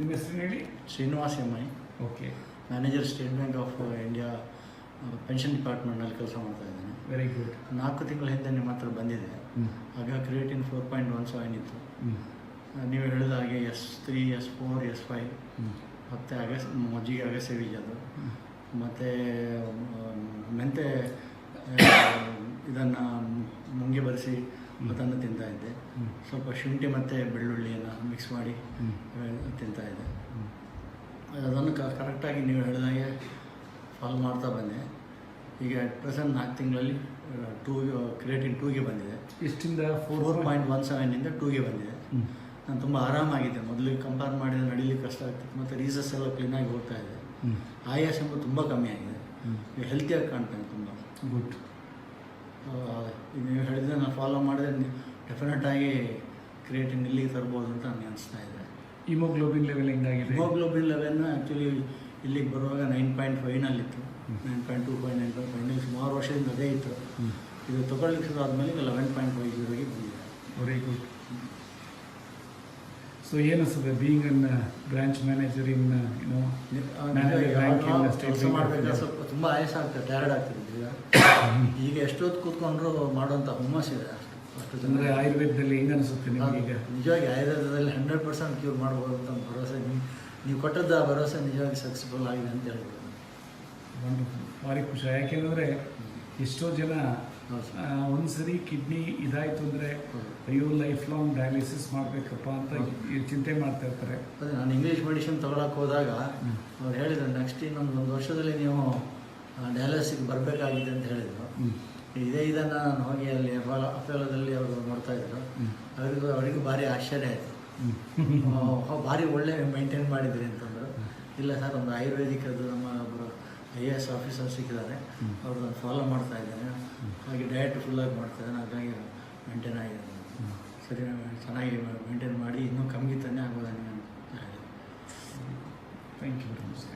ನಿಮ್ಮ ಹೆಸರು ಹೇಳಿ. Srinivas M I. Okay. Manager State Bank of India pension ಡಿಪಾರ್ಟ್ಮೆಂಟ್ನಲ್ಲಿ ಕೆಲಸ ಮಾಡ್ತಾ ಇದ್ದೇನೆ. Very good. 4 ತಿಂಗಳ ಹಿಂದೆ ನಿಮ್ಮ ಹತ್ರ ಬಂದಿದೆ. ಆಗ ಕ್ರಿಯೇಟಿನ್ 4.17 ಇತ್ತು. ನೀವು ಹೇಳಿದ ಹಾಗೆ S3, S4, S5 ಮತ್ತು ಮಜ್ಜಿಗೆ ಅಗಸೆ ಬೀಜದ್ದು ಮತ್ತು ಮೆಂತೆ ಇದನ್ನು ಮುಂಗೆ ಬರೆಸಿ ಅದನ್ನು ತಿಂತಾಯಿದ್ದೆ. ಸ್ವಲ್ಪ ಶುಂಠಿ ಮತ್ತು ಬೆಳ್ಳುಳ್ಳಿಯನ್ನು ಮಿಕ್ಸ್ ಮಾಡಿ ತಿಂತಾಯಿದ್ದೆ. ಅದನ್ನು ಕರೆಕ್ಟಾಗಿ ನೀವು ಹೇಳಿದಾಗೆ ಫಾಲೋ ಮಾಡ್ತಾ ಬಂದೆ. ಈಗ ಅಟ್ ಪ್ರೆಸೆಂಟ್ 4 ತಿಂಗಳಲ್ಲಿ ಕ್ರಿಯೇಟಿನ್ 2ಗೆ ಬಂದಿದೆ. ಎಷ್ಟಿಂದ? 4.17ಇಂದ 2ಗೆ ಬಂದಿದೆ. ನಾನು ತುಂಬ ಆರಾಮಾಗಿದ್ದೆ. ಮೊದಲಿಗೆ ಕಂಪೇರ್ ಮಾಡಿದರೆ ನಡೀಲಿಕ್ಕೆ ಕಷ್ಟ ಆಗ್ತಿತ್ತು ಮತ್ತು ರೀಸಸ್ ಎಲ್ಲ ಕ್ಲೀನಾಗಿ ಹೋಗ್ತಾ ಇದೆ. ಆಯಾಸ ಎಂಬುದು ತುಂಬ ಕಮ್ಮಿ ಆಗಿದೆ. ಹೆಲ್ತಿಯಾಗಿ ಕಾಣ್ತೇನೆ ತುಂಬ. ಗುಡ್. ನೀವು ಹೇಳಿದ್ರೆ ನಾನು ಫಾಲೋ ಮಾಡಿದ್ರೆ ಡೆಫಿನೆಟಾಗಿ ಕ್ರಿಯೇಟಿನ್ ಇಲ್ಲಿಗೆ ತರ್ಬೋದು ಅಂತ ನನಗೆ ಅನಿಸ್ತಾ ಇದೆ. ಹಿಮೋಗ್ಲೋಬಿನ್ ಲೆವೆಲ್ ಹೆಂಗಾಗಿದೆ? ಹಿಮೋಗ್ಲೋಬಿನ್ ಲೆವೆಲ್ನ ಆ್ಯಕ್ಚುಲಿ ಇಲ್ಲಿಗೆ ಬರುವಾಗ 9.5ನಲ್ಲಿತ್ತು. 9.2, 9.5 ಸುಮಾರು ವರ್ಷದಿಂದ ಅದೇ ಇತ್ತು. ಇದು ತೊಗೊಳ್ಳಿಕ್ಕೆ ಶುರು ಆದಮೇಲೆ 11.50ಗೆ ಬಂದಿದೆ. Very good. ಸೊ ಏನಿಸ್ತದೆ being an branch manager in ಕೆಲಸ ಮಾಡಬೇಕಾದ್ರೆ ಸ್ವಲ್ಪ ತುಂಬ ಆಯಾಸ ಆಗ್ತದೆ, ಟಯರ್ಡ್ ಆಗ್ತಿದೆ. ಈಗ ಎಷ್ಟೊತ್ತು ಕೂತ್ಕೊಂಡ್ರು ಮಾಡುವಂಥ ಹುಮ್ಮಸ್ಸಿದೆ. ಅಷ್ಟು ಅಂದರೆ ಆಯುರ್ವೇದದಲ್ಲಿ ಹೆಂಗೆ ಅನಿಸುತ್ತೆ ನಿಮಗೆ? ಈಗ ನಿಜವಾಗಿ ಆಯುರ್ವೇದದಲ್ಲಿ 100% ಕ್ಯೂರ್ ಮಾಡ್ಬೋದು ಅಂತ ಭರವಸೆ ನೀವು ಕೊಟ್ಟದ್ದು ಆ ಭರವಸೆ ನಿಜವಾಗಿ ಸಕ್ಸಸ್ಫುಲ್ ಆಗಿದೆ ಅಂತ ಹೇಳ್ಬೋದು. ವಂಡರ್ಫುಲ್. ಭಾರಿ ಖುಷಿ. ಯಾಕೆಂದರೆ ಎಷ್ಟೋ ಜನ ಒಂದು ಸರಿ ಕಿಡ್ನಿ ಇದಾಯಿತು ಅಂದರೆ ಅಯ್ಯೋ ಲೈಫ್ ಲಾಂಗ್ ಡಯಾಲಿಸಿಸ್ ಮಾಡಬೇಕಪ್ಪ ಅಂತ ಚಿಂತೆ ಮಾಡ್ತಾ ಇರ್ತಾರೆ. ಅದೇ ನಾನು ಇಂಗ್ಲೀಷ್ ಮೆಡಿಸಿನ್ ತೊಗೊಳಕ್ಕೆ ಹೋದಾಗ ಅವ್ರು ಹೇಳಿದರು ನೆಕ್ಸ್ಟ್ ಇನ್ನೊಂದು 1 ವರ್ಷದಲ್ಲಿ ನೀವು ಡಯಾಲಿಸಿಸ್ಗೆ ಬರಬೇಕಾಗಿದೆ ಅಂತ ಹೇಳಿದರು. ಇದನ್ನು ನಾನು ಹೋಗಿ ಅಲ್ಲಿ ಅಪೋಲೋದಲ್ಲಿ ಅವರು ನೋಡ್ತಾಯಿದ್ರು. ಅವರಿಗೂ ಭಾರಿ ಆಶ್ಚರ್ಯ ಆಯಿತು. ಭಾರಿ ಒಳ್ಳೆ ಮೇಂಟೈನ್ ಮಾಡಿದ್ರಿ ಅಂತಂದರು. ಇಲ್ಲ ಸರ್, ಒಂದು ಆಯುರ್ವೇದಿಕದ್ದು ನಮ್ಮ ಒಬ್ಬರು IAS ಆಫೀಸರ್ ಸಿಕ್ಕಿದ್ದಾರೆ, ಅವ್ರದ್ದು ಫಾಲೋ ಮಾಡ್ತಾ ಇದ್ದೇನೆ. ಹಾಗೆ ಡಯಟ್ ಫುಲ್ಲಾಗಿ ಮಾಡ್ತಾಯಿದ್ದೇನೆ, ಹಾಗಾಗಿ ಮೇಂಟೈನ್ ಆಗಿದೆ. ಸರಿ, ಚೆನ್ನಾಗಿ ಮೇಂಟೈನ್ ಮಾಡಿ ಇನ್ನೂ ಕಮ್ಮಿ ತಾನೇ ಆಗೋದಾನೆ ಅಂತ ಹೇಳಿ. Thank you very much.